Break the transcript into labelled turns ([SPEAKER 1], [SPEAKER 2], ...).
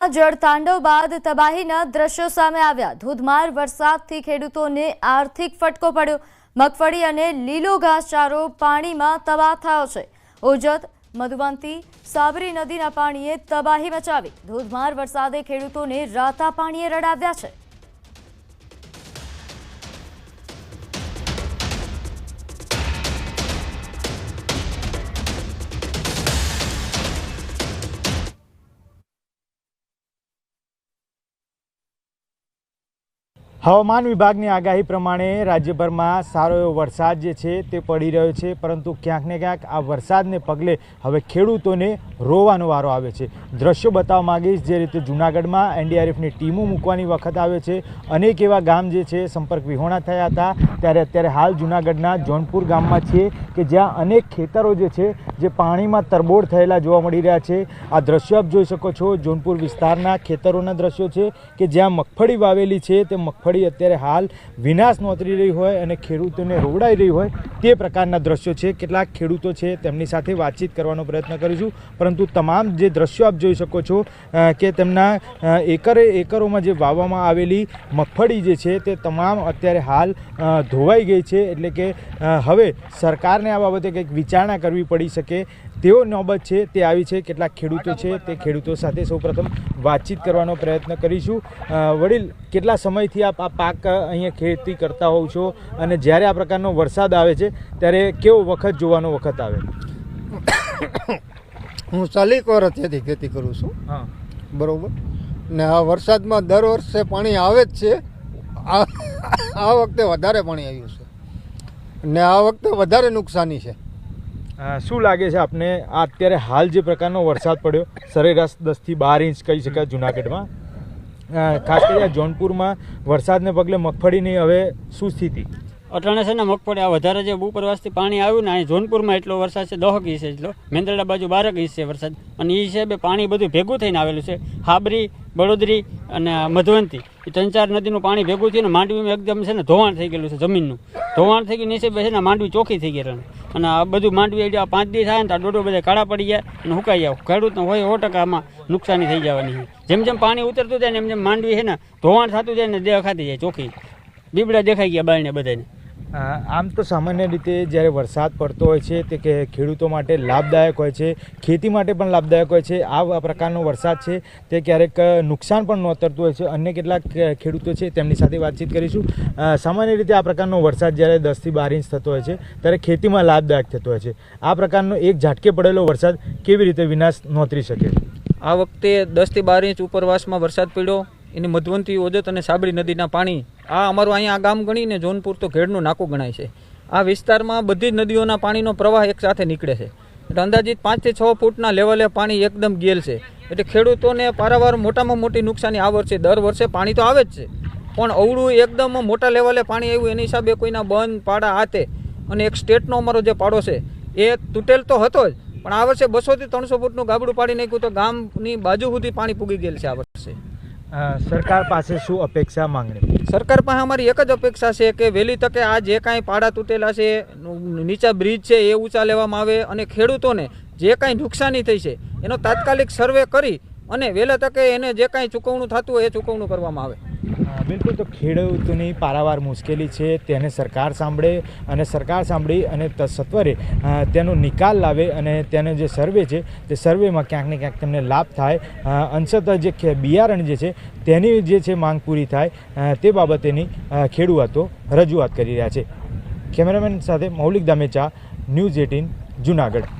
[SPEAKER 1] જળતાંડવ બાદ તબાહીના દ્રશ્યો સામે આવ્યા। ધોધમાર વરસાદથી ખેડૂતોને આર્થિક ફટકો પડ્યો। મગફળી અને લીલો ઘાસચારો પાણીમાં તબાહ થયો છે। ઓજત, મધુવંતી, સાબરી નદીના પાણીએ તબાહી મચાવી। ધોધમાર વરસાદે ખેડૂતોને રાતા પાણીએ રડાવ્યા છે।
[SPEAKER 2] હવામાન વિભાગની આગાહી પ્રમાણે રાજ્યભરમાં સારો એવો વરસાદ જે છે તે પડી રહ્યો છે, પરંતુ ક્યાંક ને ક્યાંક આ વરસાદને પગલે હવે ખેડૂતોને રોવાનો વારો આવે છે। દ્રશ્યો બતાવવા માંગીશ, જે રીતે જૂનાગઢમાં એનડીઆરએફની ટીમો મૂકવાની વખત આવે છે। અનેક એવા ગામ જે છે સંપર્ક વિહોણા થયા હતા, ત્યારે અત્યારે હાલ જૂનાગઢના જોનપુર ગામમાં છીએ કે જ્યાં અનેક ખેતરો જે છે જે પાણીમાં તરબોળ થયેલા જોવા મળી રહ્યા છે। આ દ્રશ્યો આપ જોઈ શકો છો, જોનપુર વિસ્તારના ખેતરોના દ્રશ્યો છે કે જ્યાં મગફળી વાવેલી છે તે મગફળી અત્યારે હાલ વિનાશ નોતરી રહી હોય અને ખેડૂતોને રોવડાઈ રહી હોય તે પ્રકારના દ્રશ્યો છે। કેટલાક ખેડૂતો છે તેમની સાથે વાતચીત કરવાનો પ્રયત્ન કરીશું, પરંતુ તમામ જે દ્રશ્યો આપ જોઈ શકો છો કે તેમના એકરોમાં જે વાવવામાં આવેલી મગફળી જે છે તે તમામ અત્યારે હાલ ધોવાઈ ગઈ છે। એટલે કે હવે સરકારને આ બાબતે કંઈક વિચારણા કરવી પડી શકે તેવો નોબત છે તે આવી છે। કેટલાક ખેડૂતો છે તે ખેડૂતો સાથે સૌપ્રથમ વાતચીત કરવાનો પ્રયત્ન કરીશું। વડીલ, કેટલા સમયથી આપ આ પાક અહીંયા ખેતી કરતા હોવ છો અને જ્યારે આ પ્રકારનો વરસાદ આવે છે ત્યારે કેવો વખત જોવાનો વખત આવે?
[SPEAKER 3] હું 40 વર્ષથી ખેતી કરું છું।
[SPEAKER 2] હા,
[SPEAKER 3] બરોબર ને આ વરસાદમાં દર વર્ષે પાણી આવે જ છે। આ વખતે વધારે પાણી આવ્યું છે ને આ વખતે વધારે નુકસાની છે।
[SPEAKER 2] શું લાગે છે આપને આ અત્યારે હાલ જે પ્રકારનો વરસાદ પડ્યો, સરેરાશ 10 થી 12 ઇંચ કહી શકાય જૂનાગઢમાં, ખાસ કરીને જોનપુરમાં વરસાદને પગલે મગફળીની હવે શું સ્થિતિ?
[SPEAKER 4] અટાણે છે ને મગફળી આ વધારે જે ઉપરવાસથી પાણી આવ્યું ને અહીં જોનપુરમાં એટલો વરસાદ છે, 10 ઇંચ એટલો, મેંદરડા બાજુ 12 ઇંચ છે વરસાદ, અને એ હિસાબે પાણી બધું ભેગું થઈને આવેલું છે। હાબરી, બળોદરી અને મધુવંતી એ 3-4 નદીનું પાણી ભેગું થયું ને માંડવીમાં એકદમ છે ને ધોવાણ થઈ ગયેલું છે, જમીનનું ધોવાણ થઈ ગયું હિસાબે છે ને માંડવી ચોખ્ખી થઈ ગઈ, અને આ બધું માંડવી 5 દી થાય ને ત્યાં ડોડો બધા કાળા પડી ગયા અને સુકાઈ જાય। ખેડૂતને હોય 100% આમાં નુકસાની થઈ જવાની છે। જેમ જેમ પાણી ઉતરતું જાય ને એમ જેમ માંડવી છે ને ધોવાણ થતું જાય ને દેહ ખાતી જાય ચોખ્ખી, બીબડા દેખાઈ ગયા બાળને બધાને।
[SPEAKER 2] આમ તો સામાન્ય રીતે જ્યારે વરસાદ પડતો હોય છે તે કે ખેડૂતો માટે લાભદાયક હોય છે, ખેતી માટે પણ લાભદાયક હોય છે। આ પ્રકારનો વરસાદ છે તે ક્યારેક નુકસાન પણ નોતરતું હોય છે। અન્ય કેટલાક ખેડૂતો છે તેમની સાથે વાતચીત કરીશું। સામાન્ય રીતે આ પ્રકારનો વરસાદ જ્યારે 10 થી 12 ઇંચ થતો હોય છે ત્યારે ખેતીમાં લાભદાયક થતો હોય છે। આ પ્રકારનો એક ઝાટકે પડેલો વરસાદ કેવી રીતે વિનાશ નોતરી શકે?
[SPEAKER 5] આ વખતે 10 થી 12 ઇંચ ઉપરવાસમાં વરસાદ પડ્યો, એની મધુવંતી, ઓજત અને સાબરી નદીના પાણી, આ અમારું અહીંયા આ ગામ ગણીને જોનપુર તો ઘેડનું નાકું ગણાય છે। આ વિસ્તારમાં બધી જ નદીઓના પાણીનો પ્રવાહ એકસાથે નીકળે છે, એટલે અંદાજિત 5 થી 6 ફૂટના લેવલે પાણી એકદમ ગેલ છે। એટલે ખેડૂતોને પારાવાર મોટામાં મોટી નુકસાની આ વર્ષે, દર વર્ષે પાણી તો આવે જ છે, પણ અવળું એકદમ મોટા લેવલે પાણી આવ્યું એની હિસાબે કોઈના બંધ પાડા હાથે, અને એક સ્ટેટનો અમારો જે પાડો છે એ તૂટેલ તો હતો જ, પણ આ વર્ષે 200 થી 300 ફૂટનું ગાબડું પાડી નાખ્યું, તો ગામની બાજુ સુધી પાણી પૂગી ગયેલ છે આ વર્ષે।
[SPEAKER 2] સરકાર પાસે શું અપેક્ષા, માંગણી?
[SPEAKER 5] સરકાર પાસે અમારી એક જ અપેક્ષા છે કે વહેલી તકે આ જે કાંઈ પાડા તૂટેલા છે, નીચા બ્રિજ છે એ ઊંચા લેવામાં આવે, અને ખેડૂતોને જે કાંઈ નુકસાની થઈ છે એનો તાત્કાલિક સર્વે કરી અને વહેલા તકે એને જે કાંઈ ચૂકવણું થતું હોય એ ચૂકવણું કરવામાં આવે।
[SPEAKER 2] બિલકુલ, તો ખેડૂતોની પારાવાર મુશ્કેલી છે તેને સરકાર સાંભળે અને સરકાર સાંભળી અને સત્વરે તેનો નિકાલ લાવે અને તેનો જે સર્વે છે તે સર્વેમાં ક્યાંક ને ક્યાંક તેમને લાભ થાય। અંશતઃ જે બિયારણ જે છે તેની જે છે માંગ પૂરી થાય તે બાબતેની ખેડૂતો રજૂઆત કરી રહ્યા છે। કેમેરામેન સાથે મૌલિક દામેચા, ન્યૂઝ 18 જૂનાગઢ।